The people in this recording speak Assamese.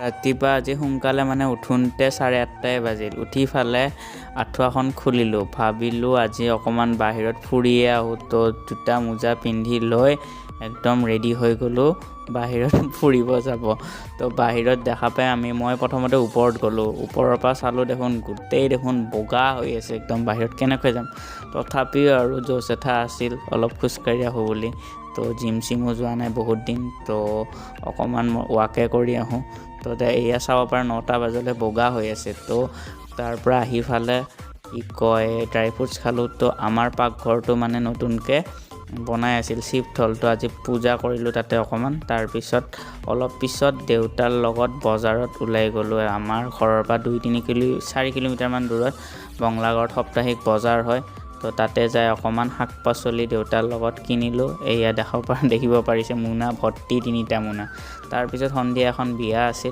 ৰাতিপুৱা আজি সোনকালে মানে উঠোঁতে 8:30 বাজিল। উঠি ফালে আঁঠুৱাখন খুলিলোঁ। ভাবিলোঁ আজি অকণমান বাহিৰত ফুৰিয়ে আহোঁ। তো জোতা মোজা পিন্ধি লৈ একদম ৰেডি হৈ গ'লোঁ বাহিৰত ফুৰিব যাব। তো বাহিৰত দেখা পাই মই প্ৰথমতে ওপৰত গ'লোঁ। ওপৰৰ পৰা চালোঁ গোটেই বগা হৈ আছে একদম। বাহিৰত কেনেকৈ যাম? তথাপিও আৰু জোচ এটা আছিল অলপ খোজকাঢ়ি আহোঁ বুলি। তো জিমো যোৱা নাই বহুত দিন। তো অকণমান ৱাকে কৰি আহোঁ। তো এয়া চাব পাৰে 9টা বাজিলে বগা হৈ আছে। তো তাৰ পৰা আহি ফালে ড্ৰাই ফ্ৰুটছ খালোঁ। তো আমাৰ পাকঘৰটো মানে নতুনকৈ বনাই আছিল, চিফ্ট হ'ল। তো আজি পূজা কৰিলোঁ তাতে অকণমান। তাৰপিছত অলপ পিছত দেউতাৰ লগত বজাৰত ওলাই গ'লোঁ। আমাৰ ঘৰৰ পৰা 4 কিলোমিটাৰমান দূৰত বঙলাগড়ত সাপ্তাহিক বজাৰ হয়। তো তাতে যাই অকণমান শাক পাচলি দেউতাৰ লগত কিনিলোঁ। এয়া দেখিব পাৰিছে মোনা ভৰ্তি 3টা মোনা। তাৰপিছত সন্ধিয়া এখন বিয়া আছিল।